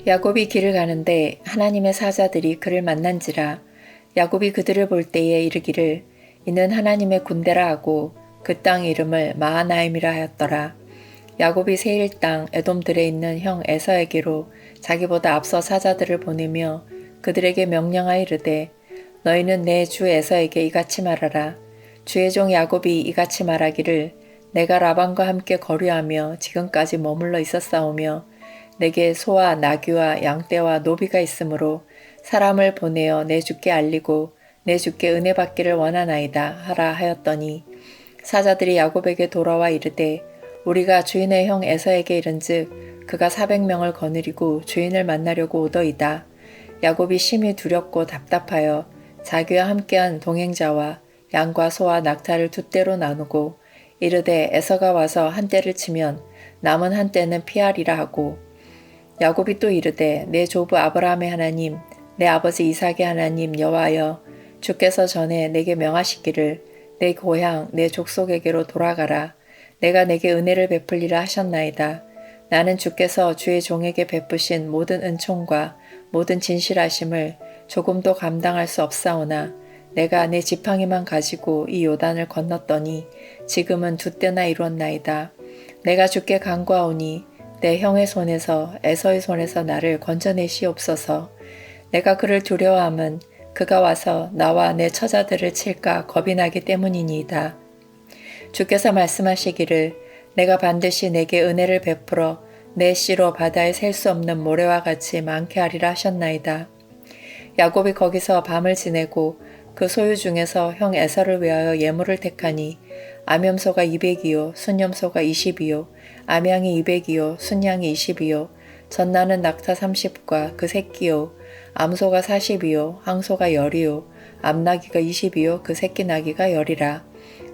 야곱이 길을 가는데 하나님의 사자들이 그를 만난지라. 야곱이 그들을 볼 때에 이르기를 이는 하나님의 군대라 하고 그 땅 이름을 마하나임이라 하였더라. 야곱이 세일 땅 에돔들에 있는 형 에서에게로 자기보다 앞서 사자들을 보내며 그들에게 명령하여 이르되 너희는 내 주 에서에게 이같이 말하라. 주의 종 야곱이 이같이 말하기를 내가 라반과 함께 거류하며 지금까지 머물러 있었사오며 내게 소와 나귀와 양떼와 노비가 있으므로 사람을 보내어 내 주께 알리고 내 주께 은혜 받기를 원하나이다 하라 하였더니 사자들이 야곱에게 돌아와 이르되 우리가 주인의 형 에서에게 이른즉 그가 400명을 거느리고 주인을 만나려고 오더이다. 야곱이 심히 두렵고 답답하여 자기와 함께한 동행자와 양과 소와 낙타를 두 떼로 나누고 이르되 에서가 와서 한 떼를 치면 남은 한 떼는 피하리라 하고 야곱이 또 이르되 내 조부 아브라함의 하나님 내 아버지 이삭의 하나님 여호와여 주께서 전에 내게 명하시기를 내 고향 내 족속에게로 돌아가라. 내가 내게 은혜를 베풀리라 하셨나이다. 나는 주께서 주의 종에게 베푸신 모든 은총과 모든 진실하심을 조금도 감당할 수 없사오나 내가 내 지팡이만 가지고 이 요단을 건넜더니 지금은 두 때나 이루었나이다. 내가 주께 간구하오니 내 형의 손에서 에서의 손에서 나를 건져내시옵소서. 내가 그를 두려워함은 그가 와서 나와 내 처자들을 칠까 겁이 나기 때문이니이다. 주께서 말씀하시기를 내가 반드시 내게 은혜를 베풀어 내 씨로 바다에 셀 수 없는 모래와 같이 많게 하리라 하셨나이다. 야곱이 거기서 밤을 지내고 그 소유 중에서 형 에서를 위하여 예물을 택하니 암염소가 200이요 순염소가 20이요 암양이 200이요 순양이 20이요 젖나는 낙타 30과 그 새끼요 암소가 40이요 항소가 10이요 암나귀가 20이요 그 새끼 나귀가 10이라.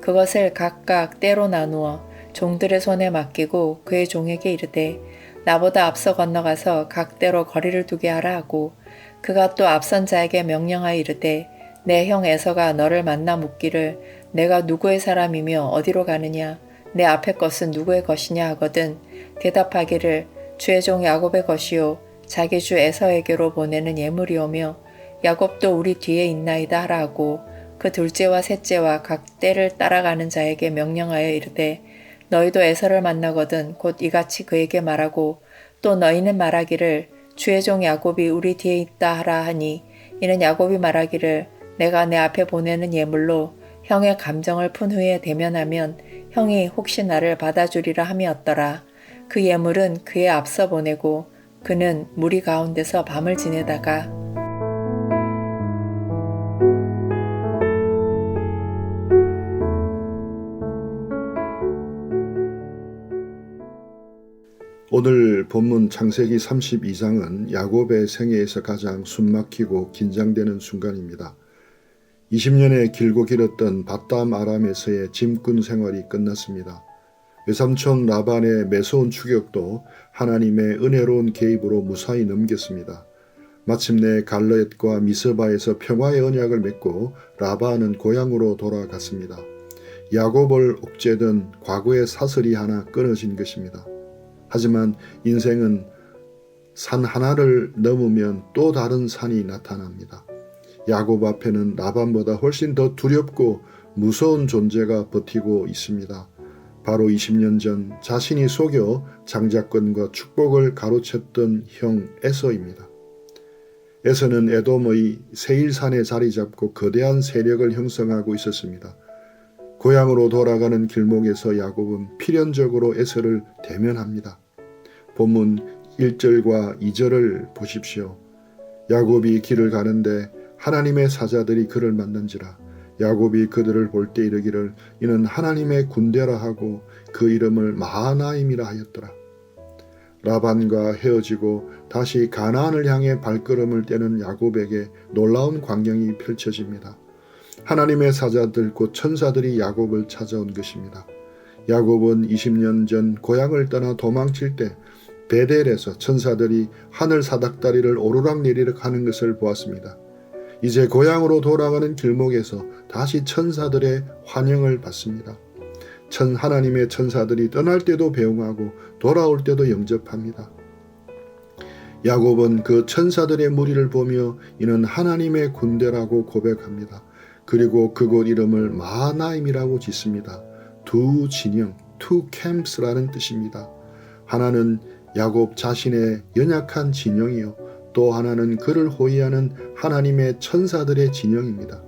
그것을 각각 떼로 나누어 종들의 손에 맡기고 그의 종에게 이르되 나보다 앞서 건너가서 각 떼로 거리를 두게 하라 하고 그가 또 앞선 자에게 명령하여 이르되 내 형 에서가 너를 만나 묻기를 내가 누구의 사람이며 어디로 가느냐 내 앞의 것은 누구의 것이냐 하거든 대답하기를 주의 종 야곱의 것이요 자기 주 에서에게로 보내는 예물이오며 야곱도 우리 뒤에 있나이다 하라 하고 그 둘째와 셋째와 각 떼를 따라가는 자에게 명령하여 이르되 너희도 에서를 만나거든 곧 이같이 그에게 말하고 또 너희는 말하기를 주의 종 야곱이 우리 뒤에 있다 하라 하니 이는 야곱이 말하기를 내가 내 앞에 보내는 예물로 형의 감정을 푼 후에 대면하면 형이 혹시 나를 받아주리라 함이었더라. 그 예물은 그의 앞서 보내고 그는 무리 가운데서 밤을 지내다가 오늘 본문 창세기 32장은 야곱의 생애에서 가장 숨막히고 긴장되는 순간입니다. 20년의 길고 길었던 밧담 아람에서의 짐꾼 생활이 끝났습니다. 외삼촌 라반의 매서운 추격도 하나님의 은혜로운 개입으로 무사히 넘겼습니다. 마침내 갈르엣과 미스바에서 평화의 언약을 맺고 라반은 고향으로 돌아갔습니다. 야곱을 옥죄던 과거의 사슬이 하나 끊어진 것입니다. 하지만 인생은 산 하나를 넘으면 또 다른 산이 나타납니다. 야곱 앞에는 라반보다 훨씬 더 두렵고 무서운 존재가 버티고 있습니다. 바로 20년 전 자신이 속여 장자권과 축복을 가로챘던 형 에서입니다. 에서는 에돔의 세일산에 자리 잡고 거대한 세력을 형성하고 있었습니다. 고향으로 돌아가는 길목에서 야곱은 필연적으로 에서를 대면합니다. 본문 1절과 2절을 보십시오. 야곱이 길을 가는데 하나님의 사자들이 그를 만난지라. 야곱이 그들을 볼 때 이르기를 이는 하나님의 군대라 하고 그 이름을 마하나임이라 하였더라. 라반과 헤어지고 다시 가나안을 향해 발걸음을 떼는 야곱에게 놀라운 광경이 펼쳐집니다. 하나님의 사자들 곧 천사들이 야곱을 찾아온 것입니다. 야곱은 20년 전 고향을 떠나 도망칠 때 베델에서 천사들이 하늘 사닥다리를 오르락내리락 하는 것을 보았습니다. 이제 고향으로 돌아가는 길목에서 다시 천사들의 환영을 받습니다. 하나님의 천사들이 떠날 때도 배웅하고 돌아올 때도 영접합니다. 야곱은 그 천사들의 무리를 보며 이는 하나님의 군대라고 고백합니다. 그리고 그곳 이름을 마하나임이라고 짓습니다. 두 진영, two camps라는 뜻입니다. 하나는 야곱 자신의 연약한 진영이요, 또 하나는 그를 호위하는 하나님의 천사들의 진영입니다.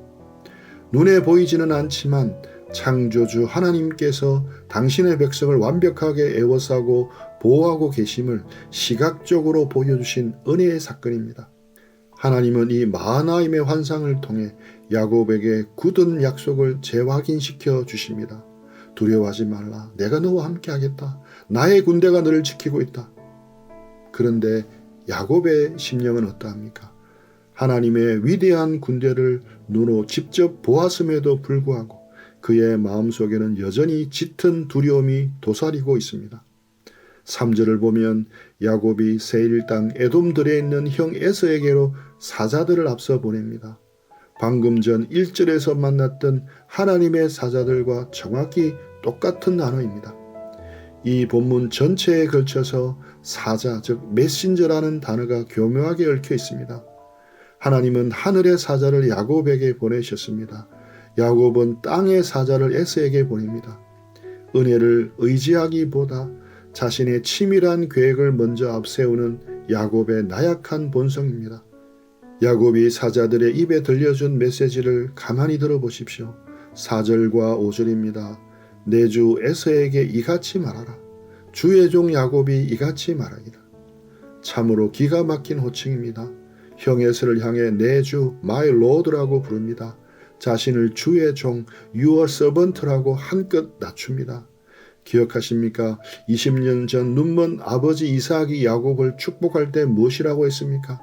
눈에 보이지는 않지만 창조주 하나님께서 당신의 백성을 완벽하게 에워싸고 보호하고 계심을 시각적으로 보여주신 은혜의 사건입니다. 하나님은 이 마하나임의 환상을 통해 야곱에게 굳은 약속을 재확인시켜 주십니다. 두려워하지 말라. 내가 너와 함께 하겠다. 나의 군대가 너를 지키고 있다. 그런데 야곱의 심령은 어떠합니까? 하나님의 위대한 군대를 눈으로 직접 보았음에도 불구하고 그의 마음속에는 여전히 짙은 두려움이 도사리고 있습니다. 3절을 보면 야곱이 세일 땅 에돔들에 있는 형 에서에게로 사자들을 앞서 보냅니다. 방금 전 1절에서 만났던 하나님의 사자들과 정확히 똑같은 단어입니다. 이 본문 전체에 걸쳐서 사자, 즉 메신저라는 단어가 교묘하게 얽혀 있습니다. 하나님은 하늘의 사자를 야곱에게 보내셨습니다. 야곱은 땅의 사자를 에서에게 보냅니다. 은혜를 의지하기보다 자신의 치밀한 계획을 먼저 앞세우는 야곱의 나약한 본성입니다. 야곱이 사자들의 입에 들려준 메시지를 가만히 들어보십시오. 4절과 5절입니다. 내 주 에서에게 이같이 말하라. 주의 종 야곱이 이같이 말하기를. 참으로 기가 막힌 호칭입니다. 형 에서를 향해 내 주 my lord라고 부릅니다. 자신을 주의 종 your servant라고 한껏 낮춥니다. 기억하십니까? 20년 전 눈먼 아버지 이삭이 야곱을 축복할 때 무엇이라고 했습니까?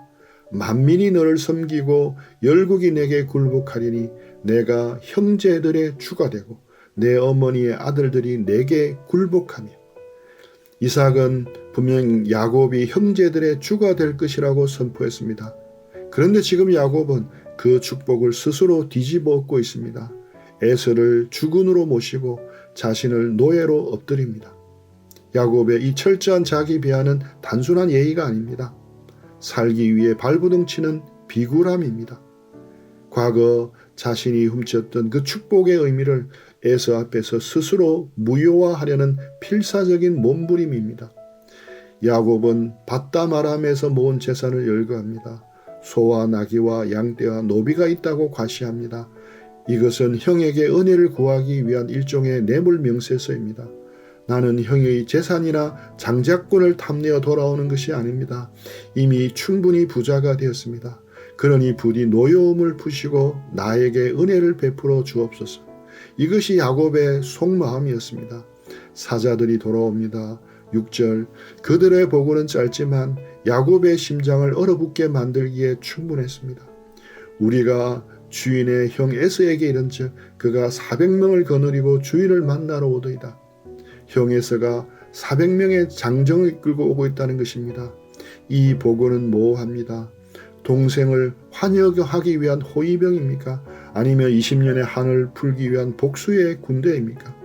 만민이 너를 섬기고 열국이 내게 굴복하리니 내가 형제들의 주가 되고 내 어머니의 아들들이 내게 굴복하며. 이삭은 분명 야곱이 형제들의 주가 될 것이라고 선포했습니다. 그런데 지금 야곱은 그 축복을 스스로 뒤집어 엎고 있습니다. 에서를 주군으로 모시고 자신을 노예로 엎드립니다. 야곱의 이 철저한 자기 비하는 단순한 예의가 아닙니다. 살기 위해 발버둥 치는 비굴함입니다. 과거 자신이 훔쳤던 그 축복의 의미를 에서 앞에서 스스로 무효화하려는 필사적인 몸부림입니다. 야곱은 밧담 아람에서 모은 재산을 열거합니다. 소와 나귀와 양떼와 노비가 있다고 과시합니다. 이것은 형에게 은혜를 구하기 위한 일종의 뇌물 명세서입니다. 나는 형의 재산이나 장자권을 탐내어 돌아오는 것이 아닙니다. 이미 충분히 부자가 되었습니다. 그러니 부디 노여움을 푸시고 나에게 은혜를 베풀어 주옵소서. 이것이 야곱의 속마음이었습니다. 사자들이 돌아옵니다. 6절, 그들의 보고는 짧지만 야곱의 심장을 얼어붙게 만들기에 충분했습니다. 우리가 주인의 형 에서에게 이른즉 그가 400명을 거느리고 주인을 만나러 오더이다. 형 에서가 400명의 장정을 끌고 오고 있다는 것입니다. 이 보고는 모호합니다. 동생을 환영하기 위한 호위병입니까? 아니면 20년의 한을 풀기 위한 복수의 군대입니까?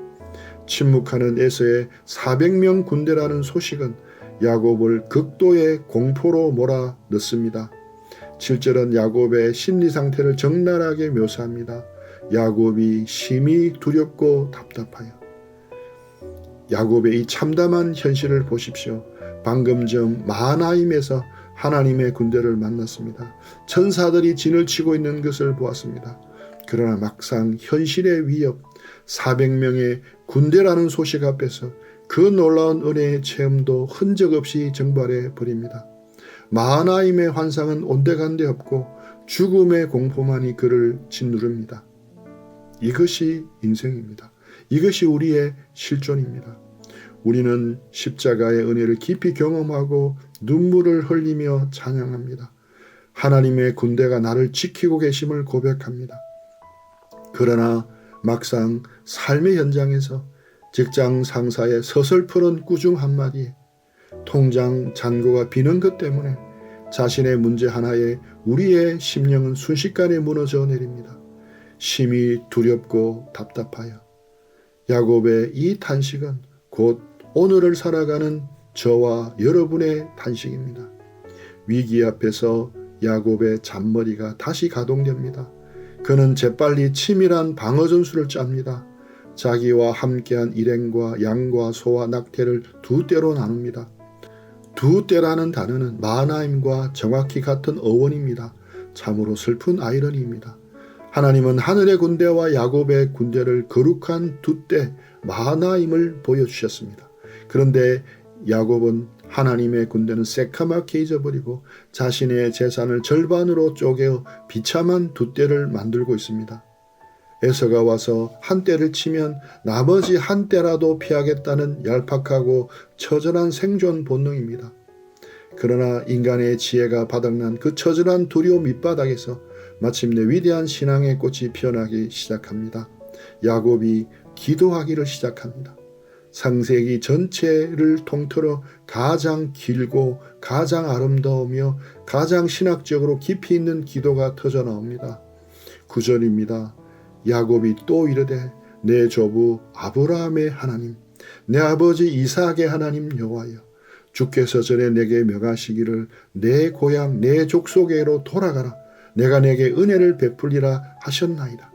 침묵하는 에서의 400명 군대라는 소식은 야곱을 극도의 공포로 몰아넣습니다. 7절은 야곱의 심리 상태를 적나라하게 묘사합니다. 야곱이 심히 두렵고 답답하여. 야곱의 이 참담한 현실을 보십시오. 방금 전 마하나임에서 하나님의 군대를 만났습니다. 천사들이 진을 치고 있는 것을 보았습니다. 그러나 막상 현실의 위협, 400명의 군대라는 소식 앞에서 그 놀라운 은혜의 체험도 흔적 없이 증발해 버립니다. 마하나임의 환상은 온데간데 없고 죽음의 공포만이 그를 짓누릅니다. 이것이 인생입니다. 이것이 우리의 실존입니다. 우리는 십자가의 은혜를 깊이 경험하고 눈물을 흘리며 찬양합니다. 하나님의 군대가 나를 지키고 계심을 고백합니다. 그러나 막상 삶의 현장에서 직장 상사의 서슬프른 꾸중 한마디에 통장 잔고가 비는 것 때문에 자신의 문제 하나에 우리의 심령은 순식간에 무너져 내립니다. 심히 두렵고 답답하여. 야곱의 이 탄식은 곧 오늘을 살아가는 저와 여러분의 탄식입니다. 위기 앞에서 야곱의 잔머리가 다시 가동됩니다. 그는 재빨리 치밀한 방어 전술을 짭니다. 자기와 함께한 일행과 양과 소와 낙태를 두 떼로 나눕니다. 두 떼라는 단어는 마하나임과 정확히 같은 어원입니다. 참으로 슬픈 아이러니입니다. 하나님은 하늘의 군대와 야곱의 군대를 거룩한 두 떼 마하나임을 보여주셨습니다. 그런데 야곱은 하나님의 군대는 새카맣게 잊어버리고 자신의 재산을 절반으로 쪼개어 비참한 두 떼를 만들고 있습니다. 에서가 와서 한 떼를 치면 나머지 한 떼라도 피하겠다는 얄팍하고 처절한 생존 본능입니다. 그러나 인간의 지혜가 바닥난 그 처절한 두려움 밑바닥에서 마침내 위대한 신앙의 꽃이 피어나기 시작합니다. 야곱이 기도하기를 시작합니다. 창세기 전체를 통틀어 가장 길고 가장 아름다우며 가장 신학적으로 깊이 있는 기도가 터져 나옵니다. 9절입니다. 야곱이 또 이르되 내 조부 아브라함의 하나님 내 아버지 이삭의 하나님 여호와여 주께서 전에 내게 명하시기를 내 고향 내 족속에로 돌아가라 내가 내게 은혜를 베풀리라 하셨나이다.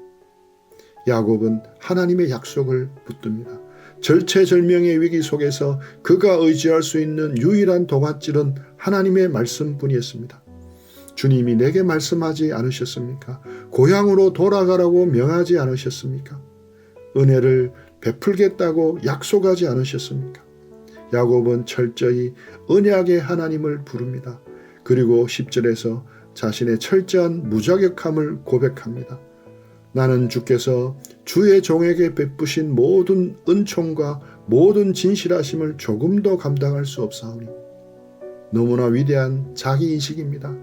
야곱은 하나님의 약속을 붙듭니다. 절체절명의 위기 속에서 그가 의지할 수 있는 유일한 동아줄은 하나님의 말씀뿐이었습니다. 주님이 내게 말씀하지 않으셨습니까? 고향으로 돌아가라고 명하지 않으셨습니까? 은혜를 베풀겠다고 약속하지 않으셨습니까? 야곱은 철저히 언약의 하나님을 부릅니다. 그리고 10절에서 자신의 철저한 무자격함을 고백합니다. 나는 주께서 주의 종에게 베푸신 모든 은총과 모든 진실하심을 조금도 감당할 수 없사오니. 너무나 위대한 자기인식입니다.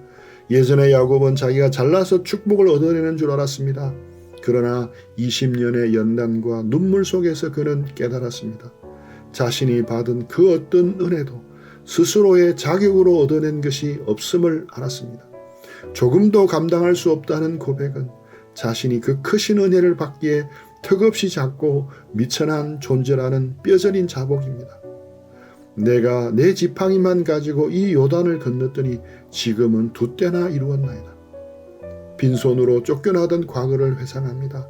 예전에 야곱은 자기가 잘나서 축복을 얻어내는 줄 알았습니다. 그러나 20년의 연단과 눈물 속에서 그는 깨달았습니다. 자신이 받은 그 어떤 은혜도 스스로의 자격으로 얻어낸 것이 없음을 알았습니다. 조금도 감당할 수 없다는 고백은 자신이 그 크신 은혜를 받기에 턱없이 작고 미천한 존재라는 뼈저린 자복입니다. 내가 내 지팡이만 가지고 이 요단을 건넜더니 지금은 두 때나 이루었나이다. 빈손으로 쫓겨나던 과거를 회상합니다.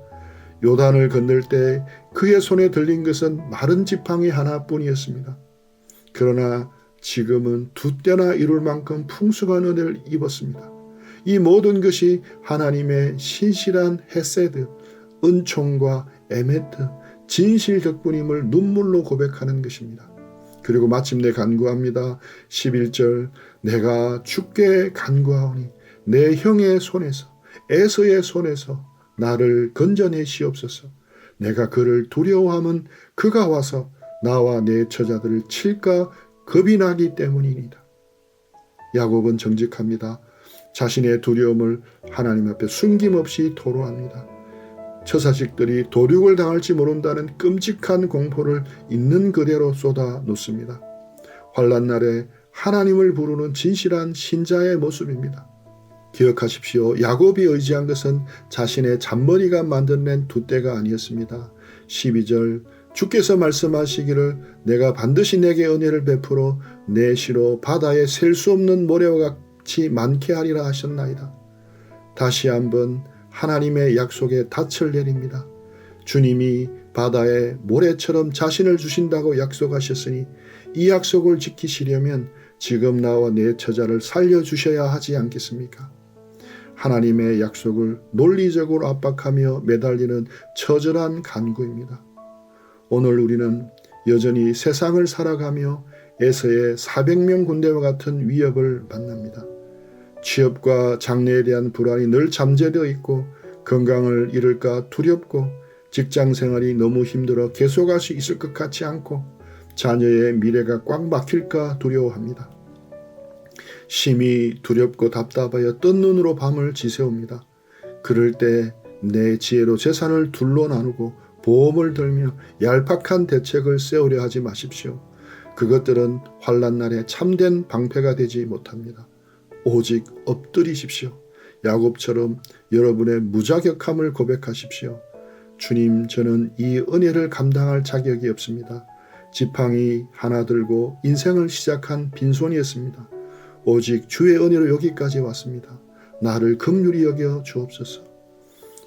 요단을 건널 때 그의 손에 들린 것은 마른 지팡이 하나뿐이었습니다. 그러나 지금은 두 때나 이룰 만큼 풍성한 은혜를 입었습니다. 이 모든 것이 하나님의 신실한 헤세드, 은총과 에메트, 진실 덕분임을 눈물로 고백하는 것입니다. 그리고 마침내 간구합니다. 11절 내가 주께 간구하오니 내 형의 손에서 에서의 손에서 나를 건져내시옵소서. 내가 그를 두려워함은 그가 와서 나와 내 처자들을 칠까 겁이 나기 때문이니이다. 야곱은 정직합니다. 자신의 두려움을 하나님 앞에 숨김없이 토로합니다. 처자식들이 도륙을 당할지 모른다는 끔찍한 공포를 있는 그대로 쏟아 놓습니다. 환난 날에 하나님을 부르는 진실한 신자의 모습입니다. 기억하십시오. 야곱이 의지한 것은 자신의 잔머리가 만들어낸 두 떼가 아니었습니다. 12절 주께서 말씀하시기를 내가 반드시 내게 은혜를 베풀어 내 시로 바다에 셀 수 없는 모래와 같이 많게 하리라 하셨나이다. 다시 한번 하나님의 약속에 닻을 내립니다. 주님이 바다에 모래처럼 자신을 주신다고 약속하셨으니 이 약속을 지키시려면 지금 나와 내 처자를 살려주셔야 하지 않겠습니까? 하나님의 약속을 논리적으로 압박하며 매달리는 처절한 간구입니다. 오늘 우리는 여전히 세상을 살아가며 에서의 400명 군대와 같은 위협을 만납니다. 취업과 장래에 대한 불안이 늘 잠재되어 있고 건강을 잃을까 두렵고 직장 생활이 너무 힘들어 계속할 수 있을 것 같지 않고 자녀의 미래가 꽉 막힐까 두려워합니다. 심히 두렵고 답답하여 뜬 눈으로 밤을 지새웁니다. 그럴 때 내 지혜로 재산을 둘로 나누고 보험을 들며 얄팍한 대책을 세우려 하지 마십시오. 그것들은 환난 날에 참된 방패가 되지 못합니다. 오직 엎드리십시오. 야곱처럼 여러분의 무자격함을 고백하십시오. 주님, 저는 이 은혜를 감당할 자격이 없습니다. 지팡이 하나 들고 인생을 시작한 빈손이었습니다. 오직 주의 은혜로 여기까지 왔습니다. 나를 긍휼히 여겨 주옵소서.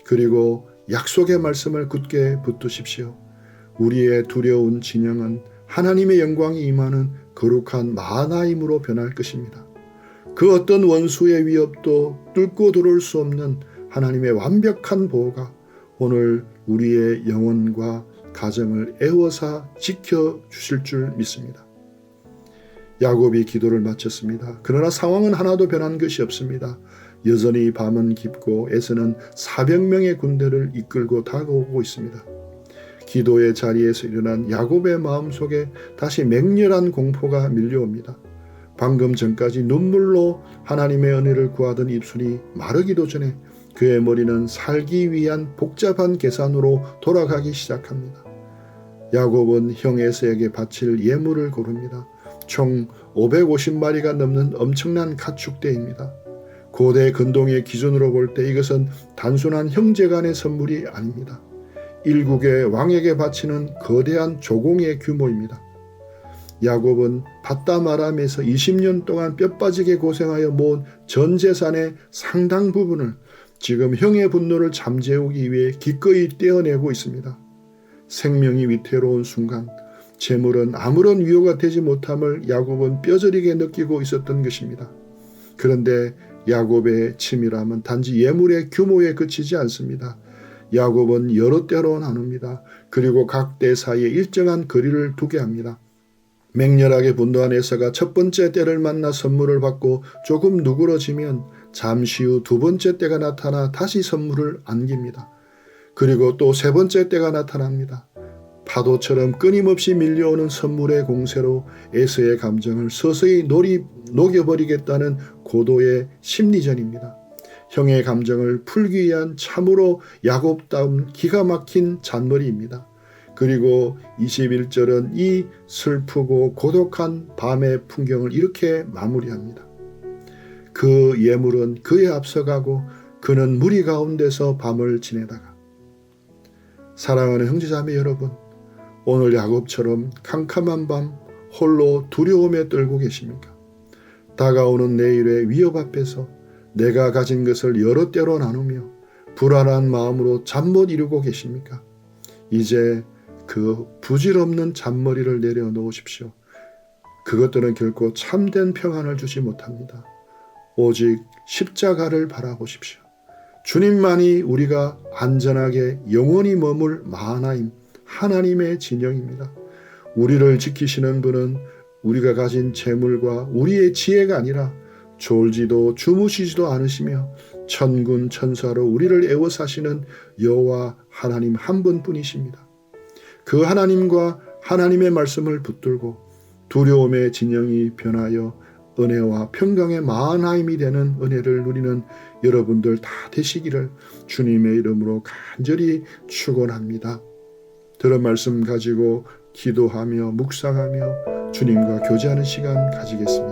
그리고 약속의 말씀을 굳게 붙드십시오. 우리의 두려운 진영은 하나님의 영광이 임하는 거룩한 마하나임으로 변할 것입니다. 그 어떤 원수의 위협도 뚫고 들어올 수 없는 하나님의 완벽한 보호가 오늘 우리의 영혼과 가정을 애워사 지켜주실 줄 믿습니다. 야곱이 기도를 마쳤습니다. 그러나 상황은 하나도 변한 것이 없습니다. 여전히 밤은 깊고 에서는 400명의 군대를 이끌고 다가오고 있습니다. 기도의 자리에서 일어난 야곱의 마음속에 다시 맹렬한 공포가 밀려옵니다. 방금 전까지 눈물로 하나님의 은혜를 구하던 입술이 마르기도 전에 그의 머리는 살기 위한 복잡한 계산으로 돌아가기 시작합니다. 야곱은 형 에서에게 바칠 예물을 고릅니다. 총 550마리가 넘는 엄청난 가축대입니다. 고대 근동의 기준으로 볼 때 이것은 단순한 형제 간의 선물이 아닙니다. 일국의 왕에게 바치는 거대한 조공의 규모입니다. 야곱은 밧다마람에서 20년 동안 뼈빠지게 고생하여 모은 전 재산의 상당 부분을 지금 형의 분노를 잠재우기 위해 기꺼이 떼어내고 있습니다. 생명이 위태로운 순간 재물은 아무런 위로가 되지 못함을 야곱은 뼈저리게 느끼고 있었던 것입니다. 그런데 야곱의 치밀함은 단지 예물의 규모에 그치지 않습니다. 야곱은 여러 때로 나눕니다. 그리고 각 때 사이에 일정한 거리를 두게 합니다. 맹렬하게 분노한 에서가 첫 번째 때를 만나 선물을 받고 조금 누그러지면 잠시 후 두 번째 때가 나타나 다시 선물을 안깁니다. 그리고 또 세 번째 때가 나타납니다. 파도처럼 끊임없이 밀려오는 선물의 공세로 에서의 감정을 서서히 녹여버리겠다는 고도의 심리전입니다. 형의 감정을 풀기 위한 참으로 야곱다운 기가 막힌 잔머리입니다. 그리고 21절은 이 슬프고 고독한 밤의 풍경을 이렇게 마무리합니다. 그 예물은 그에 앞서가고 그는 무리 가운데서 밤을 지내다가. 사랑하는 형제자매 여러분, 오늘 야곱처럼 캄캄한 밤 홀로 두려움에 떨고 계십니까? 다가오는 내일의 위협 앞에서 내가 가진 것을 여러 때로 나누며 불안한 마음으로 잠 못 이루고 계십니까? 이제 그 부질없는 잔머리를 내려놓으십시오. 그것들은 결코 참된 평안을 주지 못합니다. 오직 십자가를 바라보십시오. 주님만이 우리가 안전하게 영원히 머물 마하나임, 하나님의 진영입니다. 우리를 지키시는 분은 우리가 가진 재물과 우리의 지혜가 아니라 졸지도 주무시지도 않으시며 천군 천사로 우리를 애워사시는 여호와 하나님 한 분뿐이십니다. 그 하나님과 하나님의 말씀을 붙들고 두려움의 진영이 변하여 은혜와 평강의 마하나임이 되는 은혜를 누리는 여러분들 다 되시기를 주님의 이름으로 간절히 축원합니다. 들은 말씀 가지고 기도하며 묵상하며 주님과 교제하는 시간 가지겠습니다.